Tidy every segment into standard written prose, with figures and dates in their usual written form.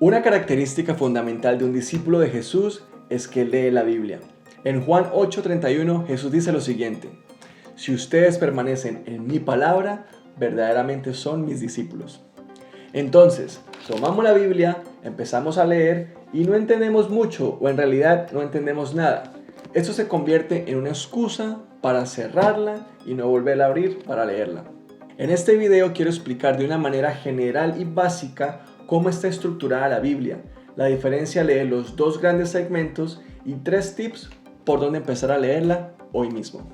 Una característica fundamental de un discípulo de Jesús es que lee la Biblia. En Juan 8:31 Jesús dice lo siguiente: si ustedes permanecen en mi palabra, verdaderamente son mis discípulos. Entonces, tomamos la Biblia, empezamos a leer y no entendemos mucho o en realidad no entendemos nada. Esto se convierte en una excusa para cerrarla y no volverla a abrir para leerla. En este video quiero explicar de una manera general y básica cómo está estructurada la Biblia, la diferencia de leer los dos grandes segmentos y 3 tips por donde empezar a leerla hoy mismo.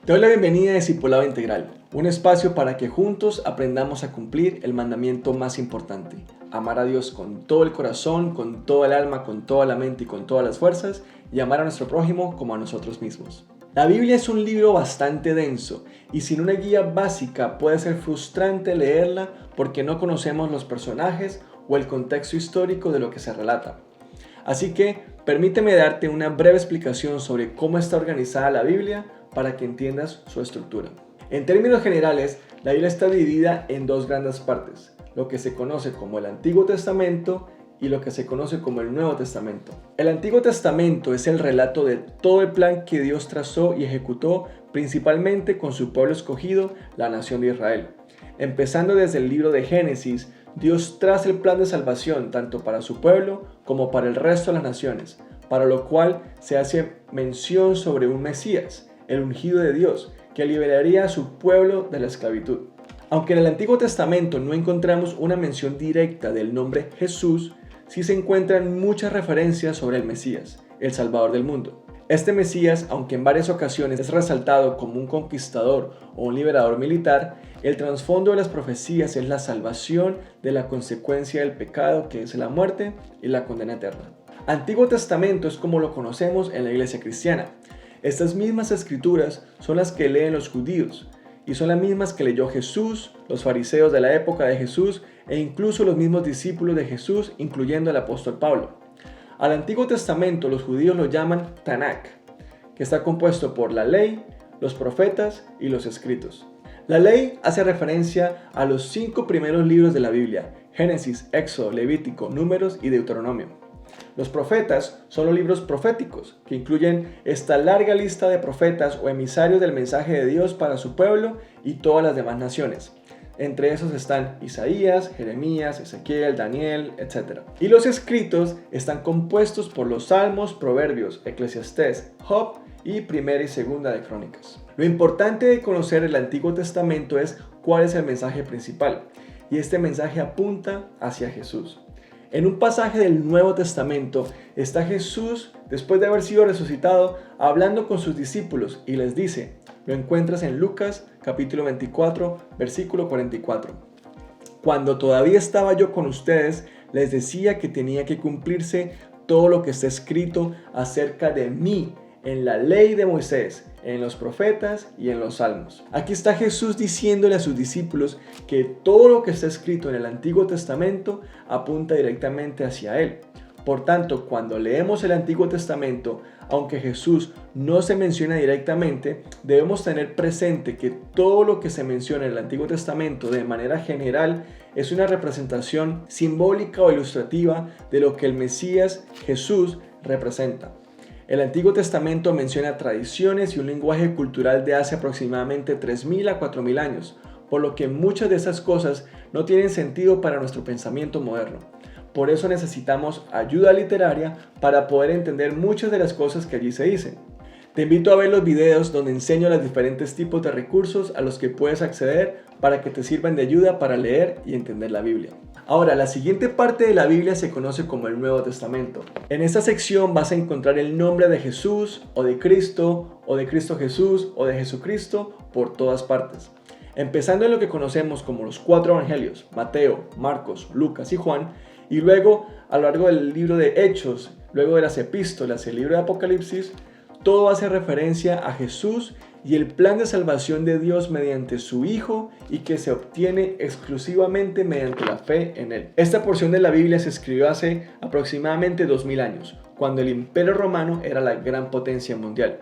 Te doy la bienvenida a Discipulado Integral, un espacio para que juntos aprendamos a cumplir el mandamiento más importante: amar a Dios con todo el corazón, con toda el alma, con toda la mente y con todas las fuerzas, y amar a nuestro prójimo como a nosotros mismos. La Biblia es un libro bastante denso y sin una guía básica puede ser frustrante leerla porque no conocemos los personajes o el contexto histórico de lo que se relata. Así que permíteme darte una breve explicación sobre cómo está organizada la Biblia para que entiendas su estructura. En términos generales, la Biblia está dividida en dos grandes partes: lo que se conoce como el Antiguo Testamento y lo que se conoce como el Nuevo Testamento. El Antiguo Testamento es el relato de todo el plan que Dios trazó y ejecutó principalmente con su pueblo escogido, la nación de Israel. Empezando desde el libro de Génesis, Dios traza el plan de salvación tanto para su pueblo como para el resto de las naciones, para lo cual se hace mención sobre un Mesías, el ungido de Dios, que liberaría a su pueblo de la esclavitud. Aunque en el Antiguo Testamento no encontramos una mención directa del nombre Jesús, sí se encuentran muchas referencias sobre el Mesías, el Salvador del mundo. Este Mesías, aunque en varias ocasiones es resaltado como un conquistador o un liberador militar, el trasfondo de las profecías es la salvación de la consecuencia del pecado, que es la muerte y la condena eterna. Antiguo Testamento es como lo conocemos en la iglesia cristiana. Estas mismas escrituras son las que leen los judíos y son las mismas que leyó Jesús, los fariseos de la época de Jesús e incluso los mismos discípulos de Jesús, incluyendo el apóstol Pablo. Al Antiguo Testamento los judíos lo llaman Tanakh, que está compuesto por la ley, los profetas y los escritos. La ley hace referencia a los 5 primeros libros de la Biblia: Génesis, Éxodo, Levítico, Números y Deuteronomio. Los profetas son los libros proféticos, que incluyen esta larga lista de profetas o emisarios del mensaje de Dios para su pueblo y todas las demás naciones. Entre esos están Isaías, Jeremías, Ezequiel, Daniel, etc. Y los escritos están compuestos por los Salmos, Proverbios, Eclesiastés, Job y Primera y Segunda de Crónicas. Lo importante de conocer el Antiguo Testamento es cuál es el mensaje principal, y este mensaje apunta hacia Jesús. En un pasaje del Nuevo Testamento está Jesús, después de haber sido resucitado, hablando con sus discípulos y les dice, lo encuentras en Lucas capítulo 24, versículo 44. Cuando todavía estaba yo con ustedes, les decía que tenía que cumplirse todo lo que está escrito acerca de mí en la ley de Moisés, en los profetas y en los salmos. Aquí está Jesús diciéndole a sus discípulos que todo lo que está escrito en el Antiguo Testamento apunta directamente hacia Él. Por tanto, cuando leemos el Antiguo Testamento, aunque Jesús no se menciona directamente, debemos tener presente que todo lo que se menciona en el Antiguo Testamento de manera general es una representación simbólica o ilustrativa de lo que el Mesías Jesús representa. El Antiguo Testamento menciona tradiciones y un lenguaje cultural de hace aproximadamente 3.000 a 4.000 años, por lo que muchas de esas cosas no tienen sentido para nuestro pensamiento moderno. Por eso necesitamos ayuda literaria para poder entender muchas de las cosas que allí se dicen. Te invito a ver los videos donde enseño los diferentes tipos de recursos a los que puedes acceder para que te sirvan de ayuda para leer y entender la Biblia. Ahora, la siguiente parte de la Biblia se conoce como el Nuevo Testamento. En esta sección vas a encontrar el nombre de Jesús, o de Cristo Jesús, o de Jesucristo por todas partes. Empezando en lo que conocemos como los 4 evangelios: Mateo, Marcos, Lucas y Juan, y luego a lo largo del libro de Hechos, luego de las epístolas, el libro de Apocalipsis, todo hace referencia a Jesús y el plan de salvación de Dios mediante su Hijo, y que se obtiene exclusivamente mediante la fe en Él. Esta porción de la Biblia se escribió hace aproximadamente 2000 años, cuando el Imperio Romano era la gran potencia mundial.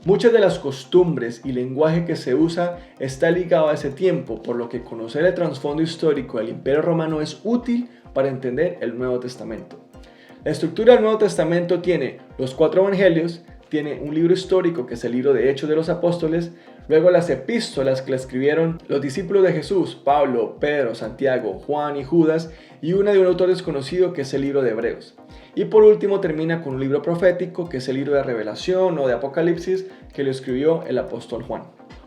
Muchas de las costumbres y lenguaje que se usa está ligado a ese tiempo, por lo que conocer el trasfondo histórico del Imperio Romano es útil para entender el Nuevo Testamento. La estructura del Nuevo Testamento tiene los 4 evangelios, tiene un libro histórico que es el libro de Hechos de los Apóstoles, luego las epístolas que le escribieron los discípulos de Jesús, Pablo, Pedro, Santiago, Juan y Judas, y una de un autor desconocido que es el libro de Hebreos. Y por último termina con un libro profético que es el libro de Revelación o de Apocalipsis que lo escribió el apóstol Juan.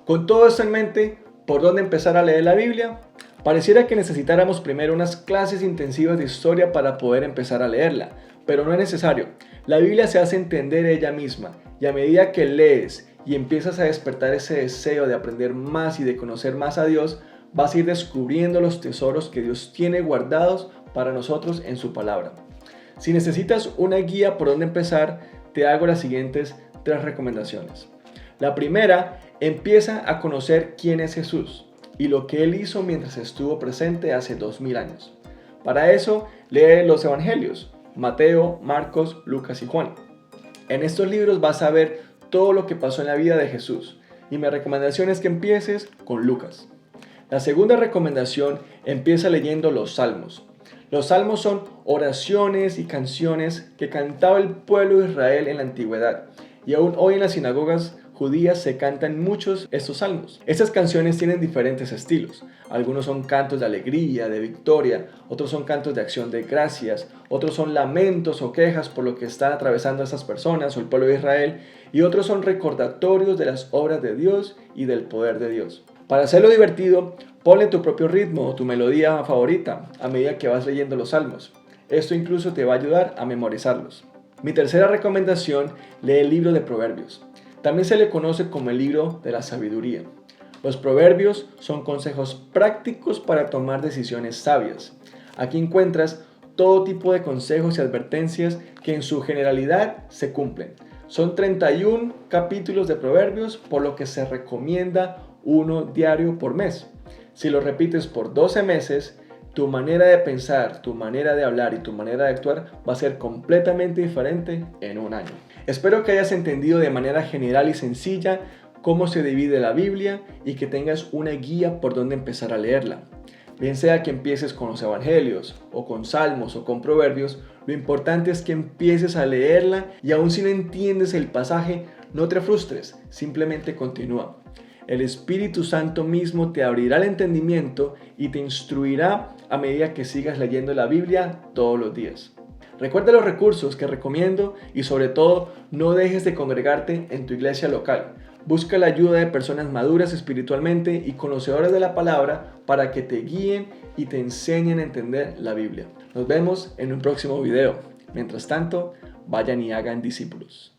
Con todo esto en mente, ¿por dónde empezar a leer la Biblia? Pareciera que necesitáramos primero unas clases intensivas de historia para poder empezar a leerla, pero no es necesario. La Biblia se hace entender ella misma, y a medida que lees y empiezas a despertar ese deseo de aprender más y de conocer más a Dios, vas a ir descubriendo los tesoros que Dios tiene guardados para nosotros en su palabra. Si necesitas una guía por dónde empezar, te hago las siguientes 3 recomendaciones. La primera, empieza a conocer quién es Jesús y lo que Él hizo mientras estuvo presente hace 2000 años. Para eso, lee los evangelios, Mateo, Marcos, Lucas y Juan. En estos libros vas a ver todo lo que pasó en la vida de Jesús, y mi recomendación es que empieces con Lucas. La segunda recomendación, empieza leyendo los Salmos. Los Salmos son oraciones y canciones que cantaba el pueblo de Israel en la antigüedad, y aún hoy en las sinagogas judías se cantan muchos estos salmos. Estas canciones tienen diferentes estilos. Algunos son cantos de alegría, de victoria, otros son cantos de acción de gracias, otros son lamentos o quejas por lo que están atravesando esas personas o el pueblo de Israel, y otros son recordatorios de las obras de Dios y del poder de Dios. Para hacerlo divertido, ponle tu propio ritmo o tu melodía favorita a medida que vas leyendo los salmos. Esto incluso te va a ayudar a memorizarlos. Mi tercera recomendación, lee el libro de Proverbios. También se le conoce como el libro de la sabiduría. Los proverbios son consejos prácticos para tomar decisiones sabias. Aquí encuentras todo tipo de consejos y advertencias que en su generalidad se cumplen. Son 31 capítulos de proverbios, por lo que se recomienda uno diario por mes. Si lo repites por 12 meses, tu manera de pensar, tu manera de hablar y tu manera de actuar va a ser completamente diferente en un año. Espero que hayas entendido de manera general y sencilla cómo se divide la Biblia y que tengas una guía por dónde empezar a leerla. Bien sea que empieces con los evangelios o con salmos o con proverbios, lo importante es que empieces a leerla y aun si no entiendes el pasaje, no te frustres, simplemente continúa. El Espíritu Santo mismo te abrirá el entendimiento y te instruirá a medida que sigas leyendo la Biblia todos los días. Recuerda los recursos que recomiendo y sobre todo no dejes de congregarte en tu iglesia local. Busca la ayuda de personas maduras espiritualmente y conocedoras de la palabra para que te guíen y te enseñen a entender la Biblia. Nos vemos en un próximo video. Mientras tanto, vayan y hagan discípulos.